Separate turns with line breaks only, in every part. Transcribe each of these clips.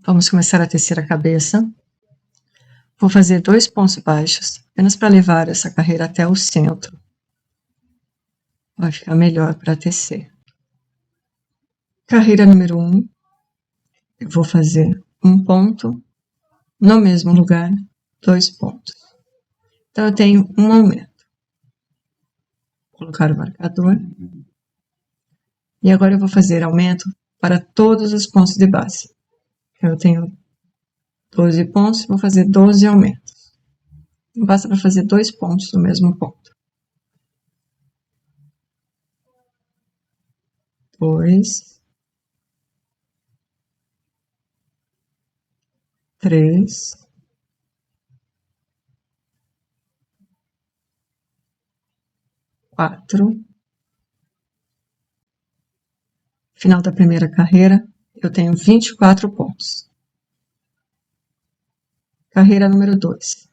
Vamos começar a tecer a cabeça. Vou fazer 2 pontos baixos, apenas para levar essa carreira até o centro. Vai ficar melhor para tecer. Carreira número 1, eu vou fazer um ponto, no mesmo lugar, 2 pontos. Então, eu tenho um aumento. Vou colocar o marcador. E agora eu vou fazer aumento para todos os pontos de base. Eu tenho 12 pontos, vou fazer 12 aumentos. Basta para fazer 2 pontos no mesmo ponto. 2, 3, 4. Final da primeira carreira, eu tenho 24 pontos. Carreira número 2.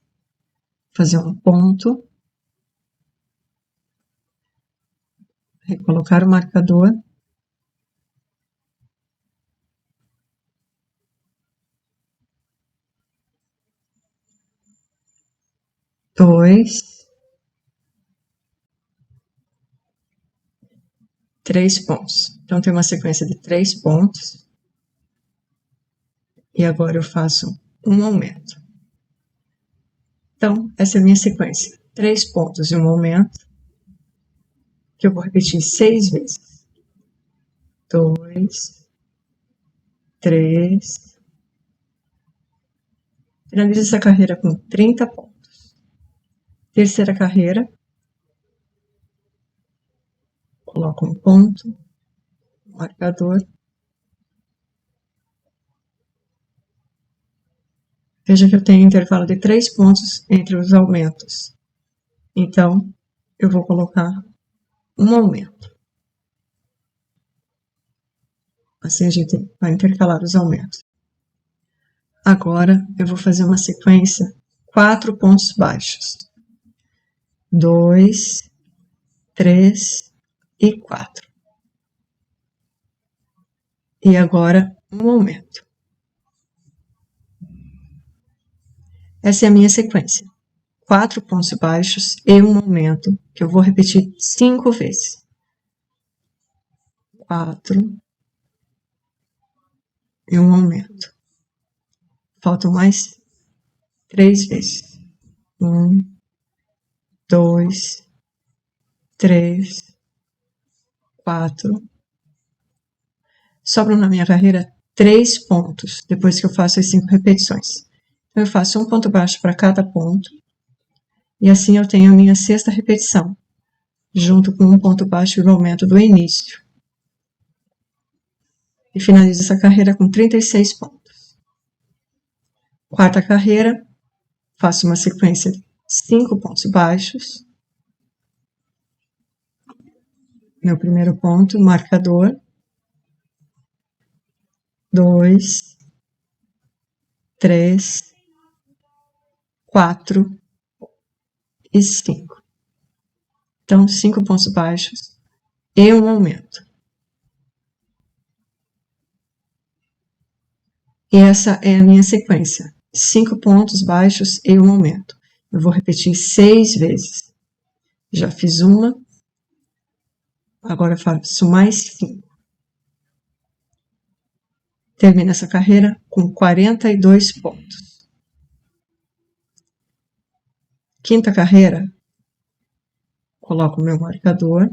Fazer um ponto. Recolocar o marcador. Dois, 3 pontos. Então, tem uma sequência de 3 pontos. E agora eu faço um aumento. Então, essa é a minha sequência. 3 pontos e um aumento, que eu vou repetir 6 vezes. 2, 3. Finalizo essa carreira com 30 pontos. Terceira carreira. Coloco um ponto, marcador. Veja que eu tenho um intervalo de 3 pontos entre os aumentos. Então, eu vou colocar um aumento. Assim a gente vai intercalar os aumentos. Agora, eu vou fazer uma sequência, 4 pontos baixos. 2, 3 e 4. E agora, um aumento. Essa é a minha sequência. 4 pontos baixos e um aumento, que eu vou repetir 5 vezes. 4 e um aumento. Faltam mais 3 vezes. 1, 2, 3, 4. Sobram na minha carreira 3 pontos, depois que eu faço as 5 repetições. Então, eu faço um ponto baixo para cada ponto, e assim eu tenho a minha 6ª repetição, junto com um ponto baixo e o aumento do início. E finalizo essa carreira com 36 pontos. Quarta carreira, faço uma sequência de 5 pontos baixos. Meu primeiro ponto, marcador. 2, 3, 4 e 5. Então, 5 pontos baixos e um aumento. E essa é a minha sequência. 5 pontos baixos e um aumento. Eu vou repetir 6 vezes. Já fiz uma. Agora eu faço mais 5. Termino essa carreira com 42 pontos. Quinta carreira, coloco o meu marcador.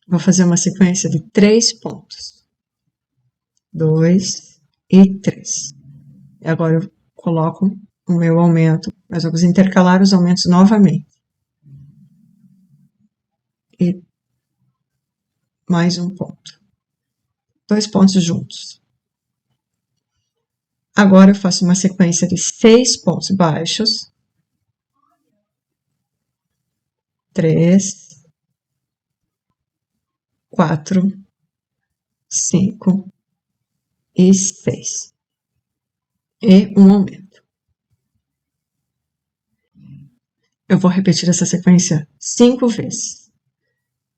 Vou fazer uma sequência de 3 pontos. 2 e 3. E agora eu coloco o meu aumento. Nós vamos intercalar os aumentos novamente. E mais um ponto. 2 pontos juntos. Agora eu faço uma sequência de 6 pontos baixos. 3, 4, 5 e 6. E um aumento. Eu vou repetir essa sequência 5 vezes.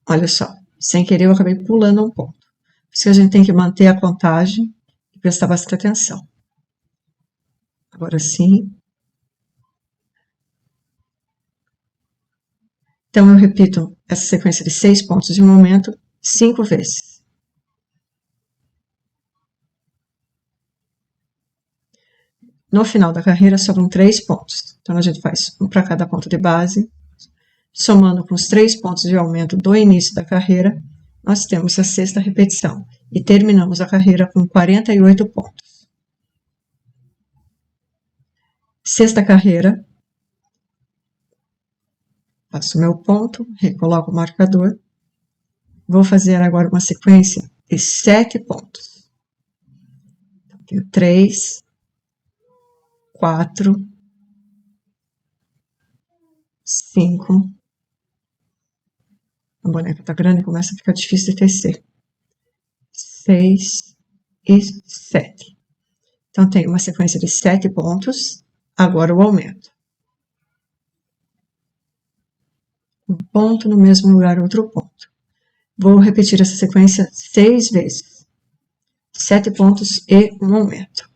Olha só, sem querer eu acabei pulando um ponto. Por isso que a gente tem que manter a contagem prestar bastante atenção. Agora sim. Então, eu repito essa sequência de 6 pontos de um aumento 5 vezes. No final da carreira, sobram 3 pontos. Então, a gente faz um para cada ponto de base. Somando com os 3 pontos de aumento do início da carreira, nós temos a sexta repetição. E terminamos a carreira com 48 pontos. Sexta carreira. Faço meu ponto, recoloco o marcador. Vou fazer agora uma sequência de 7 pontos. Então, tenho 3, 4, 5. A boneca tá grande e começa a ficar difícil de tecer. 6 e 7. Então, tenho uma sequência de 7 pontos. Agora o aumento. Um ponto no mesmo lugar, outro ponto. Vou repetir essa sequência 6 vezes. 7 pontos e um aumento.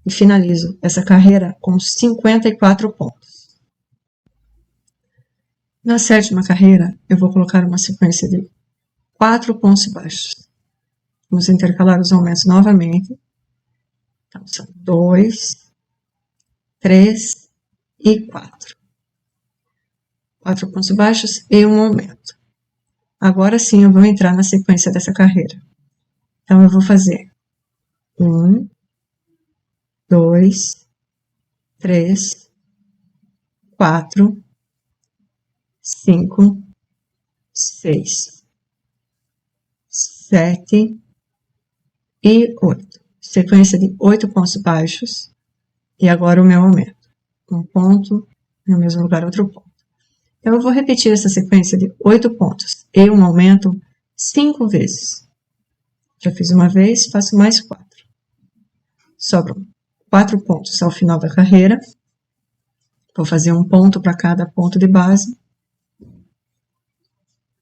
E finalizo essa carreira com 54 pontos. Na sétima carreira, eu vou colocar uma sequência de 4 pontos baixos. Vamos intercalar os aumentos novamente. Então, são 2, 3 e 4. 4 pontos baixos e um aumento. Agora sim eu vou entrar na sequência dessa carreira. Então, eu vou fazer 1, 2, 3, 4, 5, 6, 7 e 8. Sequência de 8 pontos baixos. E agora o meu aumento. Um ponto, no mesmo lugar outro ponto. Então, eu vou repetir essa sequência de 8 pontos e um aumento 5 vezes. Já fiz uma vez, faço mais 4. Sobram 4 pontos ao final da carreira. Vou fazer um ponto para cada ponto de base.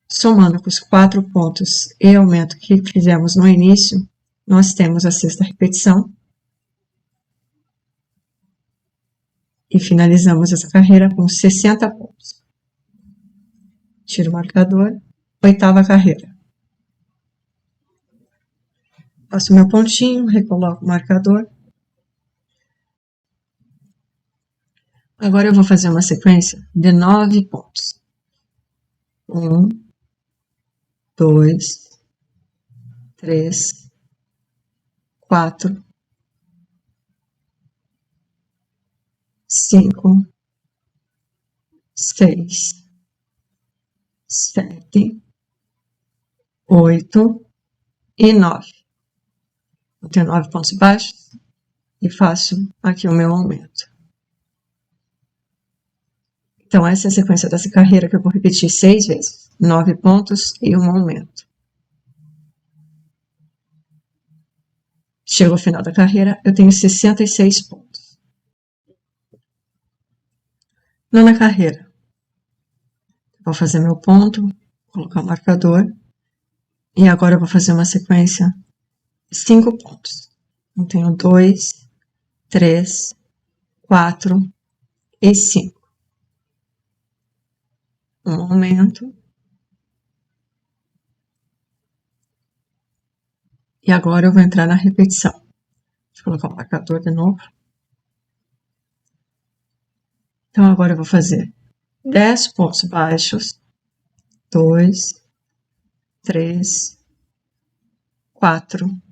Somando com os 4 pontos e aumento que fizemos no início, nós temos a sexta repetição. E finalizamos essa carreira com 60 pontos. Tiro o marcador. Oitava carreira. Faço meu pontinho, recoloco o marcador. Agora eu vou fazer uma sequência de 9 pontos. 1, 2, 3, 4, 5, 6, 7, 8 e 9. Eu tenho 9 pontos baixos e faço aqui o meu aumento. Então, essa é a sequência dessa carreira que eu vou repetir 6 vezes. 9 pontos e um aumento. Chego ao final da carreira, eu tenho 66 pontos. Nona carreira. Vou fazer meu ponto, colocar o marcador. E agora eu vou fazer uma sequência de 5 pontos. Eu tenho 2, 3, 4 e 5. Um aumento. E agora eu vou entrar na repetição. Deixa eu colocar o marcador de novo. Então, agora eu vou fazer 10 pontos baixos. 2, 3, 4,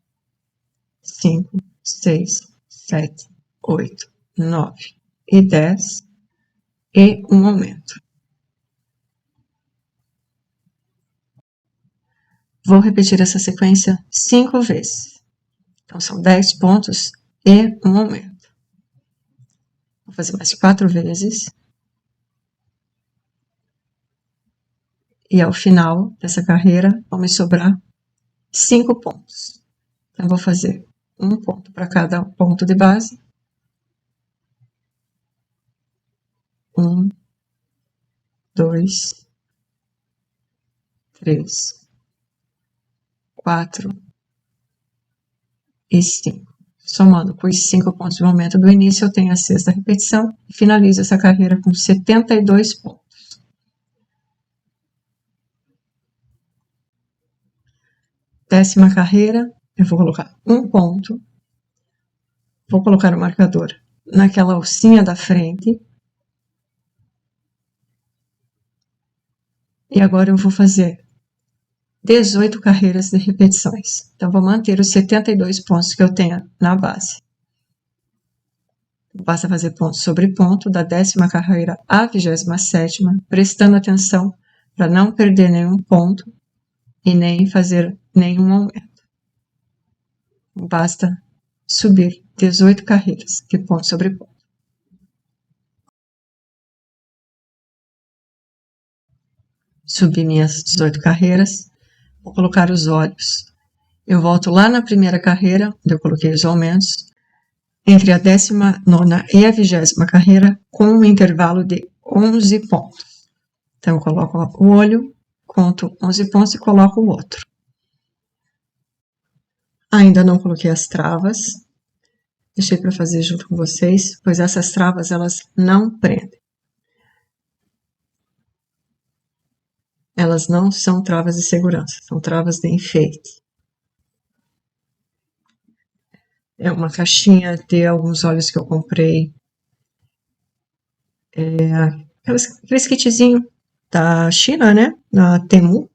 5, 6, 7, 8, 9 e 10. E um aumento. Vou repetir essa sequência 5 vezes. Então, são 10 pontos e um aumento. Vou fazer mais 4 vezes. E ao final dessa carreira, vão me sobrar 5 pontos. Então, eu vou fazer um ponto para cada ponto de base. 1, 2, 3, 4 e 5. Somando com os 5 pontos de momento do início, eu tenho a sexta repetição e finalizo essa carreira com 72 pontos. Décima carreira, eu vou colocar um ponto, vou colocar o marcador naquela alcinha da frente, e agora eu vou fazer 18 carreiras de repetições. Então, vou manter os 72 pontos que eu tenho na base. Basta fazer ponto sobre ponto, da 10ª carreira à 27ª, prestando atenção para não perder nenhum ponto e nem fazer nenhum aumento. Basta subir 18 carreiras de ponto sobre ponto. Subi minhas 18 carreiras, vou colocar os olhos. Eu volto lá na primeira carreira, onde eu coloquei os aumentos, entre a 19ª e a 20ª carreira, com um intervalo de 11 pontos. Então, eu coloco o olho, conto 11 pontos e coloco o outro. Ainda não coloquei as travas, deixei para fazer junto com vocês, pois essas travas, elas não prendem. Elas não são travas de segurança, são travas de enfeite. É uma caixinha de alguns olhos que eu comprei. Aqueles kitzinhos da China, né? Na Temu.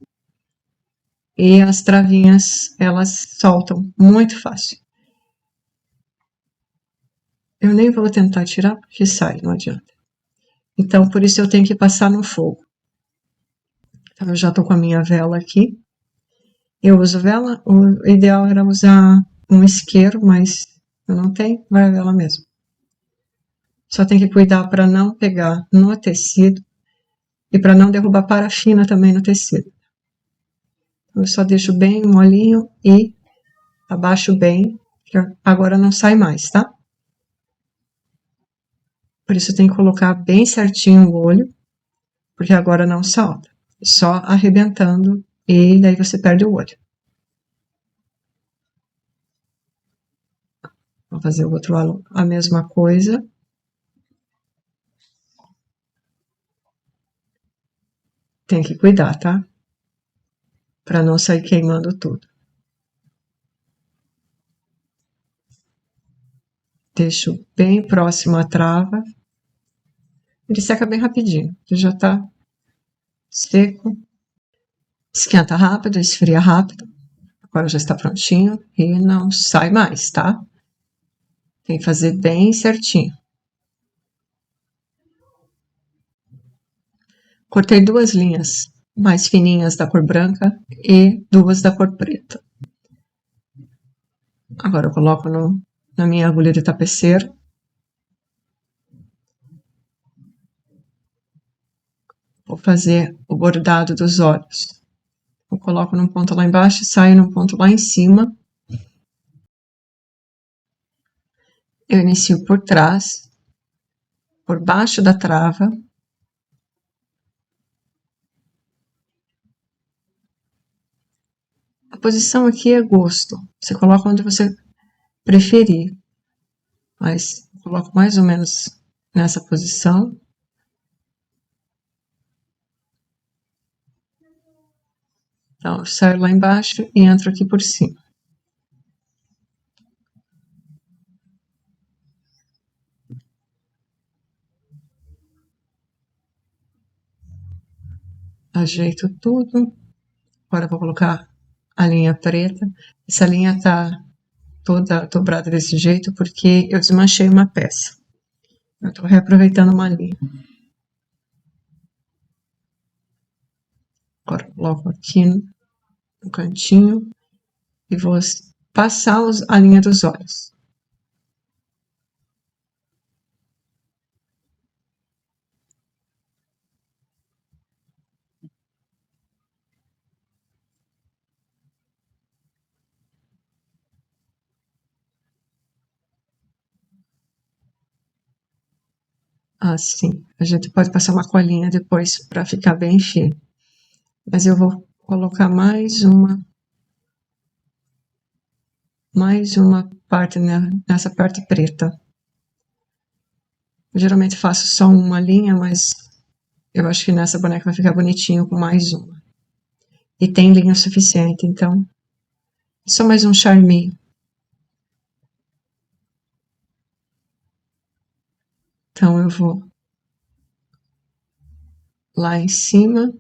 E as travinhas, elas soltam muito fácil. Eu nem vou tentar tirar, porque sai, não adianta. Então, por isso eu tenho que passar no fogo. Então, eu já tô com a minha vela aqui. Eu uso vela, o ideal era usar um isqueiro, mas eu não tenho, vai a vela mesmo. Só tem que cuidar para não pegar no tecido e para não derrubar parafina também no tecido. Eu só deixo bem molinho e abaixo bem, que agora não sai mais, tá? Por isso tem que colocar bem certinho o olho, porque agora não solta. Só arrebentando e daí você perde o olho. Vou fazer o outro lado a mesma coisa. Tem que cuidar, tá? Para não sair queimando tudo. Deixo bem próximo à trava. Ele seca bem rapidinho, ele já tá seco. Esquenta rápido, esfria rápido. Agora já está prontinho e não sai mais, tá? Tem que fazer bem certinho. Cortei 2 linhas mais fininhas da cor branca e 2 da cor preta. Agora eu coloco na minha agulha de tapeceiro. Vou fazer o bordado dos olhos. Eu coloco num ponto lá embaixo e saio num ponto lá em cima. Eu inicio por trás, por baixo da trava. A posição aqui é gosto. Você coloca onde você preferir. Mas eu coloco mais ou menos nessa posição. Então, eu saio lá embaixo e entro aqui por cima. Ajeito tudo. Agora eu vou colocar a linha preta. Essa linha tá toda dobrada desse jeito porque eu desmanchei uma peça. Eu tô reaproveitando uma linha. Agora eu coloco aqui no cantinho e vou passar a linha dos olhos. Assim, a gente pode passar uma colinha depois para ficar bem fino. Mas eu vou colocar mais uma mais uma parte nessa parte preta. Eu geralmente faço só uma linha, mas eu acho que nessa boneca vai ficar bonitinho com mais uma. E tem linha suficiente, então só mais um charminho. Então eu vou lá em cima,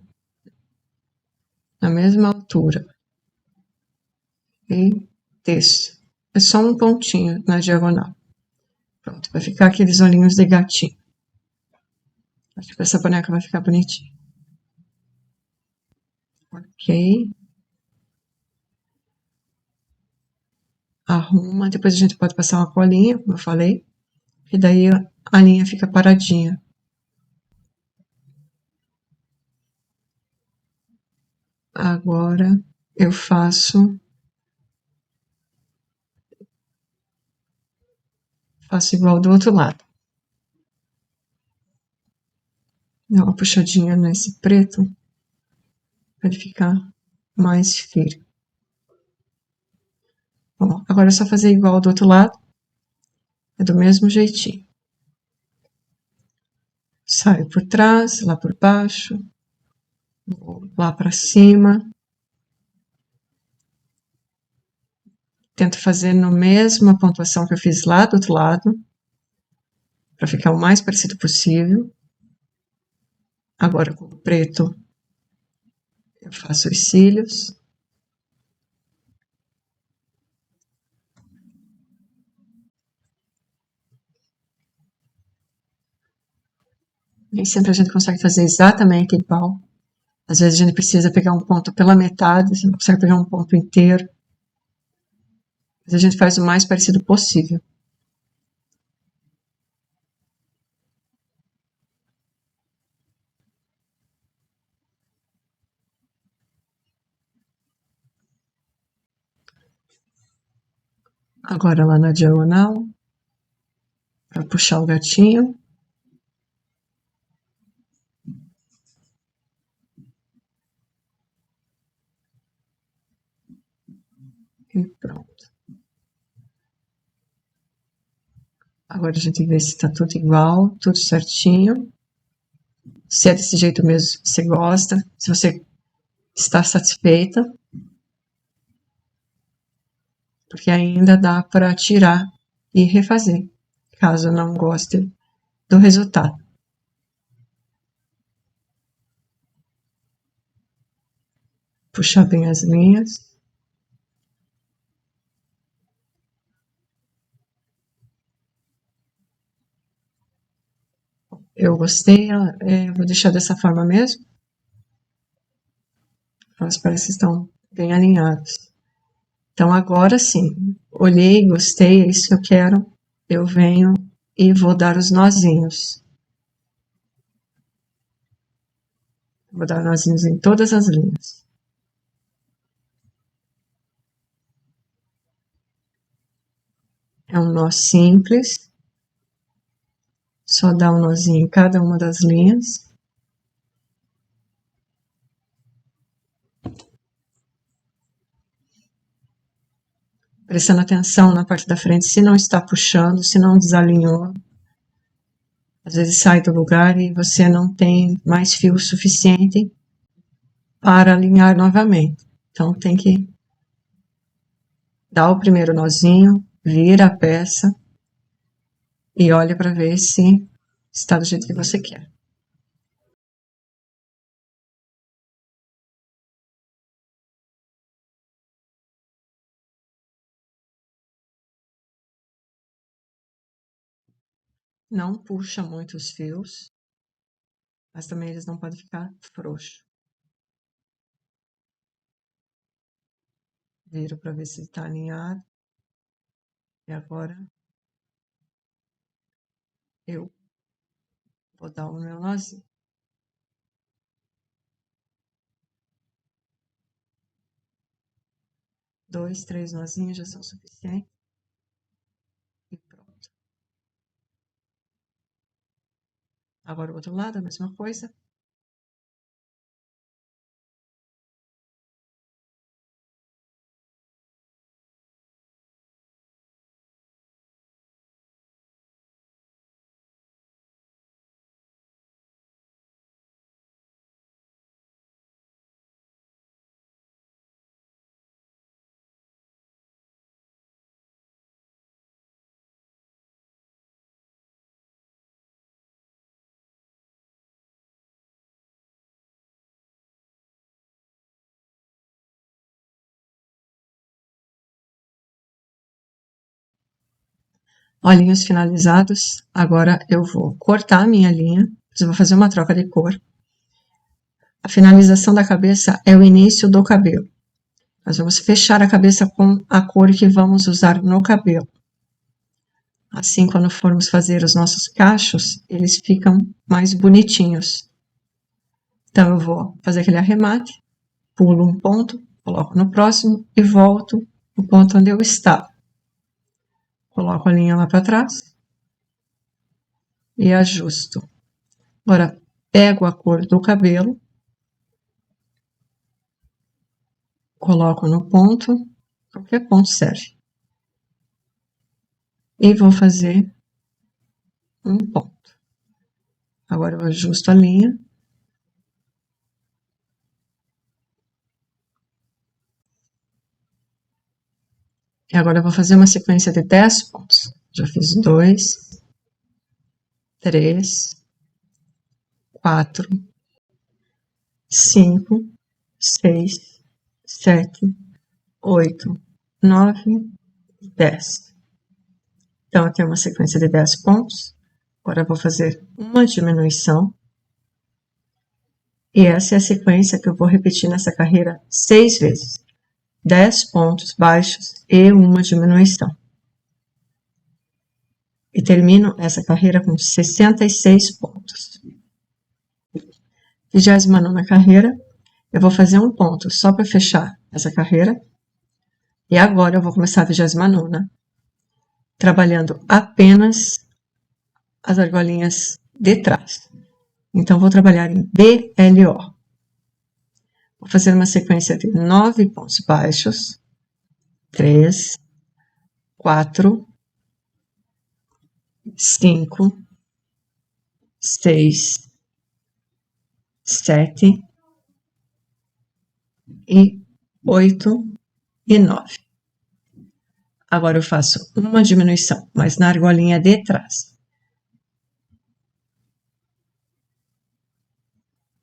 na mesma altura, e desço. É só um pontinho na diagonal. Pronto, vai ficar aqueles olhinhos de gatinho. Acho que essa boneca vai ficar bonitinha. Ok. Arruma, depois a gente pode passar uma colinha, como eu falei, e daí a linha fica paradinha. Agora eu faço igual do outro lado. Dá uma puxadinha nesse preto para ele ficar mais firme. Bom, agora é só fazer igual do outro lado. É do mesmo jeitinho. Saio por trás, lá por baixo, vou lá para cima. Tento fazer na mesma pontuação que eu fiz lá do outro lado, para ficar o mais parecido possível. Agora com o preto eu faço os cílios. Nem sempre a gente consegue fazer exatamente igual. Às vezes a gente precisa pegar um ponto pela metade, você não consegue pegar um ponto inteiro. Mas a gente faz o mais parecido possível. Agora lá na diagonal, para puxar o gatinho. E pronto. Agora a gente vê se está tudo igual, tudo certinho. Se é desse jeito mesmo que você gosta, se você está satisfeita. Porque ainda dá para tirar e refazer, caso não goste do resultado. Puxar bem as linhas. Eu gostei, vou deixar dessa forma mesmo. Elas parecem que estão bem alinhadas. Então agora sim, olhei, gostei, é isso que eu quero. Eu venho e vou dar os nozinhos. Vou dar nozinhos em todas as linhas. É um nó simples. Só dá um nozinho em cada uma das linhas. Prestando atenção na parte da frente, se não está puxando, se não desalinhou. Às vezes sai do lugar e você não tem mais fio suficiente para alinhar novamente. Então tem que dar o primeiro nozinho, vira a peça e olha para ver se está do jeito que você quer. Não puxa muito os fios, mas também eles não podem ficar frouxos. Viro para ver se está alinhado. E agora eu vou dar o meu nozinho. Dois, três nozinhos já são suficientes. E pronto. Agora o outro lado, a mesma coisa. olhinhos finalizados. Agora eu vou cortar a minha linha, eu vou fazer uma troca de cor. A finalização da cabeça é o início do cabelo. Nós vamos fechar a cabeça com a cor que vamos usar no cabelo. Assim, quando formos fazer os nossos cachos, eles ficam mais bonitinhos. Então, eu vou fazer aquele arremate, pulo um ponto, coloco no próximo e volto no ponto onde eu estava. Coloco a linha lá para trás e ajusto. Agora, pego a cor do cabelo, coloco no ponto, qualquer ponto serve. E vou fazer um ponto. Agora eu ajusto a linha. E agora eu vou fazer uma sequência de 10 pontos. Já fiz 2, 3, 4, 5, 6, 7, 8, 9, 10. Então, eu tenho uma sequência de 10 pontos. Agora eu vou fazer uma diminuição. E essa é a sequência que eu vou repetir nessa carreira 6 vezes. 10 pontos baixos e uma diminuição. E termino essa carreira com 66 pontos. 29ª carreira, eu vou fazer um ponto só para fechar essa carreira. E agora eu vou começar a 29ª, trabalhando apenas as argolinhas de trás. Então, vou trabalhar em BLO. Vou fazer uma sequência de 9 pontos baixos. 3, 4, 5, 6, 7 e 8 e 9. Agora eu faço uma diminuição, mas na argolinha de trás.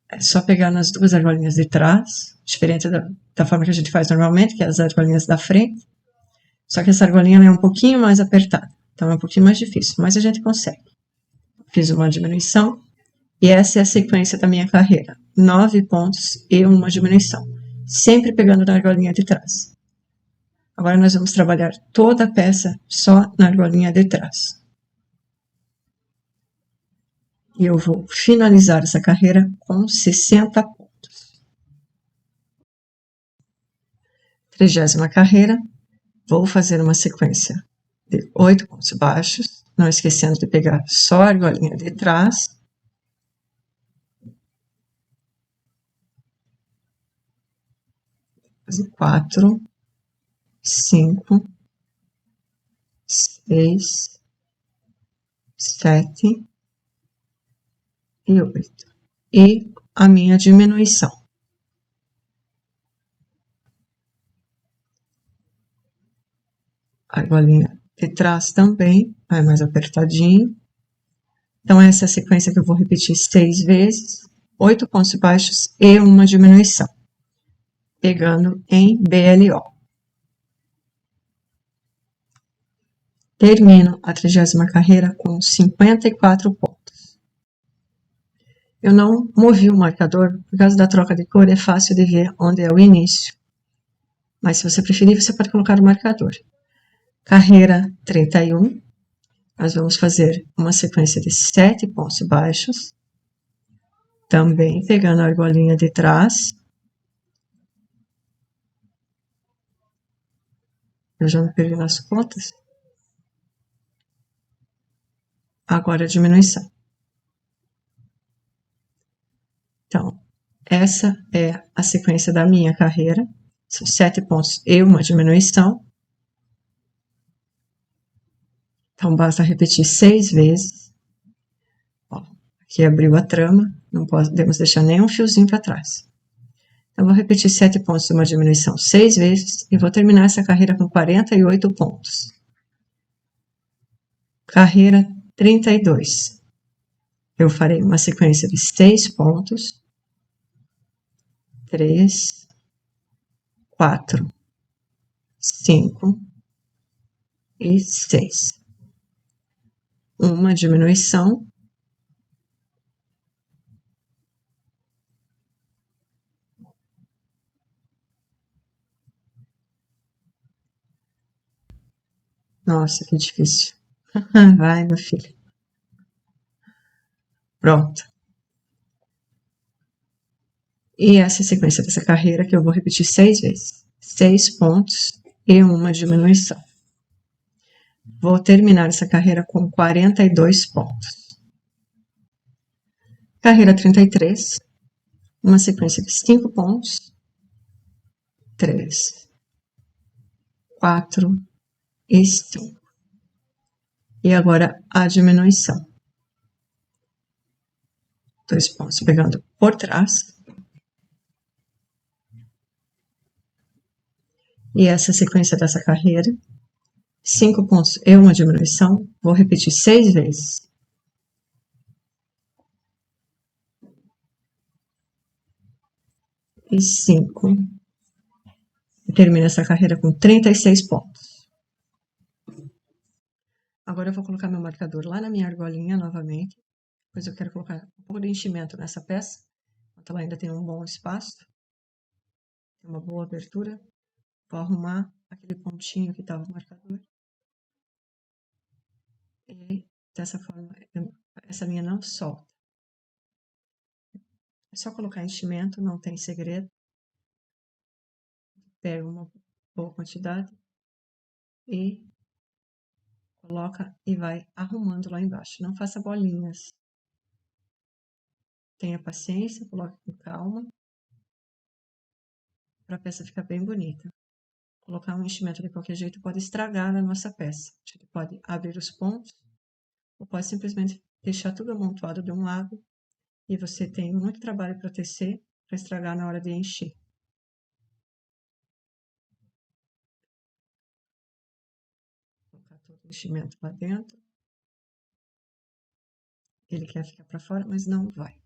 É só pegar nas duas argolinhas de trás, diferente da forma que a gente faz normalmente, que é as argolinhas da frente. Só que essa argolinha é um pouquinho mais apertada, então é um pouquinho mais difícil, mas a gente consegue. Fiz uma diminuição, e essa é a sequência da minha carreira. 9 pontos e uma diminuição, sempre pegando na argolinha de trás. Agora nós vamos trabalhar toda a peça só na argolinha de trás. E eu vou finalizar essa carreira com 60 pontos. 30ª carreira, vou fazer uma sequência de 8 pontos baixos, não esquecendo de pegar só a argolinha de trás. Fazer 4, 5, 6, 7 e 8. E a minha diminuição. A argolinha de trás também vai mais apertadinho. Então, essa é a sequência que eu vou repetir 6 vezes, 8 pontos baixos e uma diminuição, pegando em BLO. Termino a 30ª carreira com 54 pontos. Eu não movi o marcador, por causa da troca de cor, é fácil de ver onde é o início. Mas se você preferir, você pode colocar o marcador. Carreira 31, nós vamos fazer uma sequência de 7 pontos baixos, também pegando a argolinha de trás. Eu já me perdi nas contas. Agora a diminuição. Então, essa é a sequência da minha carreira. São 7 pontos e uma diminuição. Então, basta repetir 6 vezes. Ó, aqui abriu a trama, não podemos deixar nenhum fiozinho para trás. Então, vou repetir 7 pontos e uma diminuição 6 vezes e vou terminar essa carreira com 48 pontos. Carreira 32. Eu farei uma sequência de 6 pontos. 3, 4, 5 e 6. uma diminuição. Nossa, que difícil. Vai, meu filho. Pronto. E essa é a sequência dessa carreira que eu vou repetir 6 vezes. 6 pontos e uma diminuição. Vou terminar essa carreira com 42 pontos. Carreira 33, uma sequência de 5 pontos. 3, 4 e 5. E agora a diminuição. 2 pontos pegando por trás. E essa é a sequência dessa carreira. 5 pontos e uma diminuição. Vou repetir 6 vezes. E 5. E termino essa carreira com 36 pontos. Agora eu vou colocar meu marcador lá na minha argolinha novamente. Depois eu quero colocar um pouco de enchimento nessa peça, enquanto ela ainda tem um bom espaço, tem uma boa abertura. Vou arrumar aquele pontinho que estava no marcador. E dessa forma, essa linha não solta. É só colocar enchimento, não tem segredo. Pega uma boa quantidade e coloca e vai arrumando lá embaixo. Não faça bolinhas. Tenha paciência, coloque com calma, para a peça ficar bem bonita. Colocar um enchimento de qualquer jeito pode estragar a nossa peça. A gente pode abrir os pontos, ou pode simplesmente deixar tudo amontoado de um lado e você tem muito trabalho para tecer, para estragar na hora de encher. Vou colocar todo o enchimento lá dentro. Ele quer ficar para fora, mas não vai.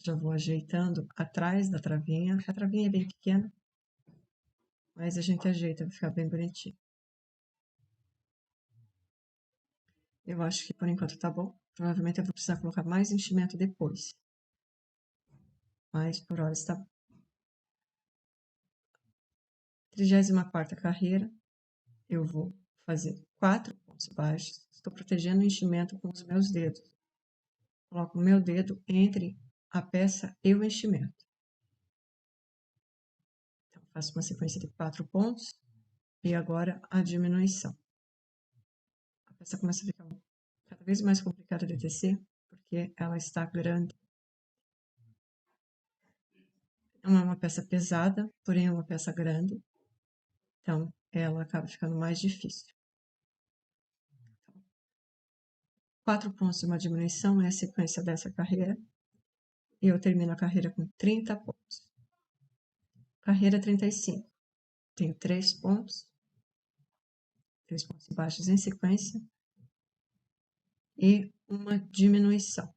Já vou ajeitando atrás da travinha. A travinha é bem pequena, mas a gente ajeita para ficar bem bonitinho. Eu acho que por enquanto tá bom. Provavelmente eu vou precisar colocar mais enchimento depois. Mas por hora está bom. 34ª carreira. Eu vou fazer 4 pontos baixos. Estou protegendo o enchimento com os meus dedos. Coloco o meu dedo entre a peça e o enchimento. Então, faço uma sequência de 4 pontos e agora a diminuição. A peça começa a ficar cada vez mais complicada de tecer, porque ela está grande. Não é uma peça pesada, porém é uma peça grande. Então, ela acaba ficando mais difícil. 4 pontos e uma diminuição é a sequência dessa carreira. E eu termino a carreira com 30 pontos. Carreira 35. Tenho 3 pontos baixos em sequência e uma diminuição.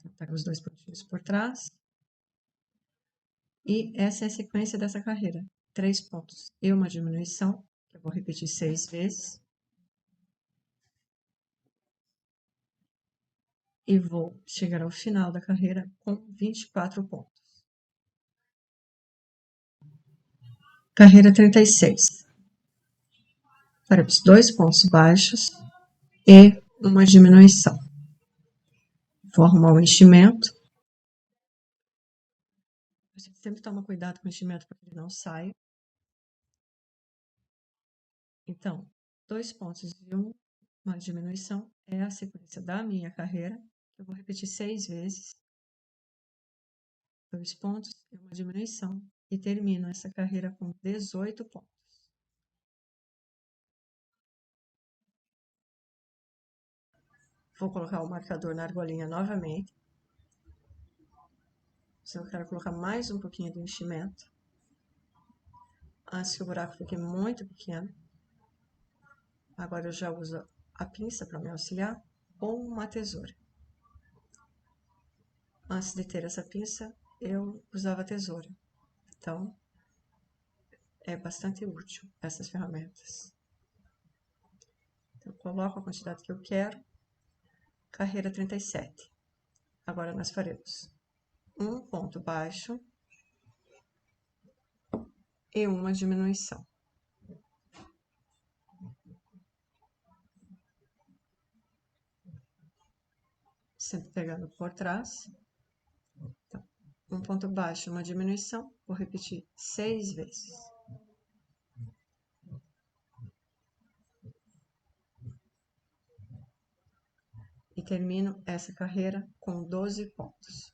Vou pegar os 2 pontinhos por trás. E essa é a sequência dessa carreira. 3 pontos e uma diminuição, que eu vou repetir 6 vezes. E vou chegar ao final da carreira com 24 pontos. Carreira 36. Faremos 2 pontos baixos e uma diminuição. Vou arrumar o enchimento. A gente sempre toma cuidado com o enchimento para que ele não saia. Então, 2 pontos e uma diminuição é a sequência da minha carreira. Eu vou repetir 6 vezes. 2 pontos e uma diminuição. E termino essa carreira com 18 pontos. Vou colocar o marcador na argolinha novamente. Se eu quero colocar mais um pouquinho de enchimento, antes que o buraco fique muito pequeno. Agora eu já uso a pinça para me auxiliar ou uma tesoura. Antes de ter essa pinça, eu usava tesoura. Então, é bastante útil essas ferramentas. Então, eu coloco a quantidade que eu quero. Carreira 37. Agora nós faremos um ponto baixo e uma diminuição. Sempre pegando por trás. Então, um ponto baixo, uma diminuição. Vou repetir 6 vezes. E termino essa carreira com 12 pontos.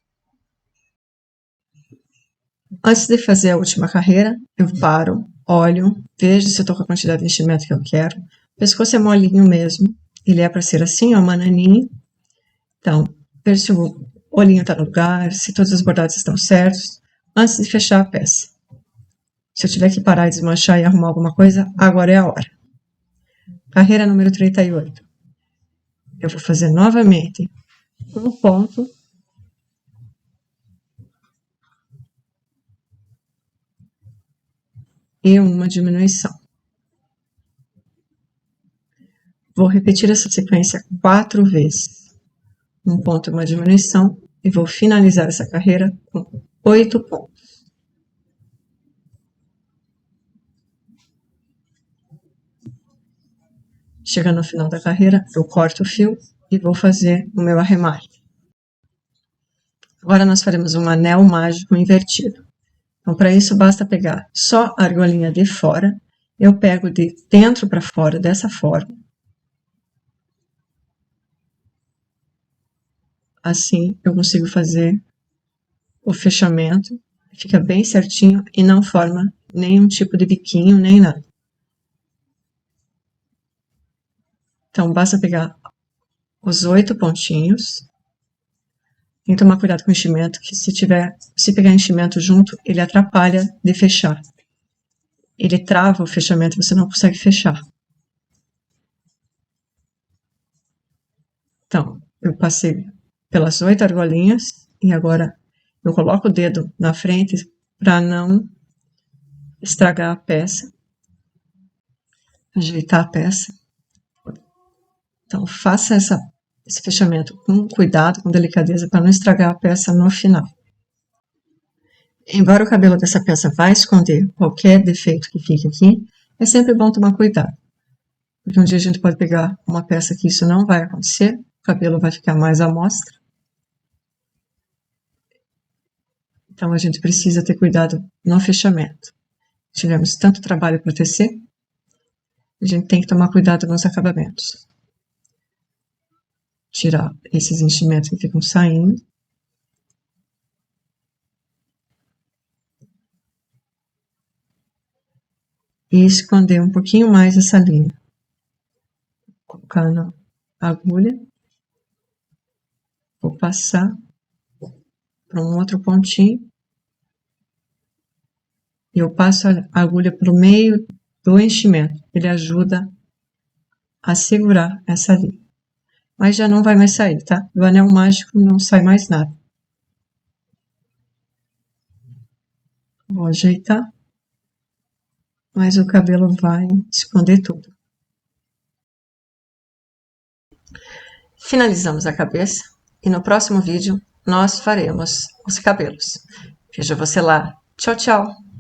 Antes de fazer a última carreira, eu paro, olho, vejo se eu estou com a quantidade de enchimento que eu quero. O pescoço é molinho mesmo, ele é para ser assim, ó, bananinha. Então, vejo se o olhinho está no lugar, se todos os bordados estão certos, antes de fechar a peça. Se eu tiver que parar e desmanchar e arrumar alguma coisa, agora é a hora. Carreira número 38. Eu vou fazer novamente um ponto e uma diminuição. Vou repetir essa sequência 4 vezes. Um ponto e uma diminuição, e vou finalizar essa carreira com 8 pontos. Chegando no final da carreira, eu corto o fio e vou fazer o meu arremate. Agora nós faremos um anel mágico invertido. Então, para isso, basta pegar só a argolinha de fora. Eu pego de dentro para fora, dessa forma. Assim, eu consigo fazer o fechamento. Fica bem certinho e não forma nenhum tipo de biquinho, nem nada. Então, basta pegar os 8 pontinhos. Tem que tomar cuidado com o enchimento, que se pegar enchimento junto, ele atrapalha de fechar. Ele trava o fechamento e você não consegue fechar. Então, eu passei pelas 8 argolinhas e agora eu coloco o dedo na frente para não estragar a peça. Ajeitar a peça. Então, faça esse fechamento com cuidado, com delicadeza, para não estragar a peça no final. Embora o cabelo dessa peça vá esconder qualquer defeito que fique aqui, é sempre bom tomar cuidado. Porque um dia a gente pode pegar uma peça que isso não vai acontecer, o cabelo vai ficar mais à mostra. Então a gente precisa ter cuidado no fechamento. Tivemos tanto trabalho para tecer, a gente tem que tomar cuidado nos acabamentos. Tirar esses enchimentos que ficam saindo. E esconder um pouquinho mais essa linha. Colocando a agulha. Vou passar para um outro pontinho. E eu passo a agulha para o meio do enchimento. Ele ajuda a segurar essa linha. Mas já não vai mais sair, tá? Do anel mágico não sai mais nada. Vou ajeitar. Mas o cabelo vai esconder tudo. Finalizamos a cabeça e no próximo vídeo nós faremos os cabelos. Vejo você lá. Tchau, tchau!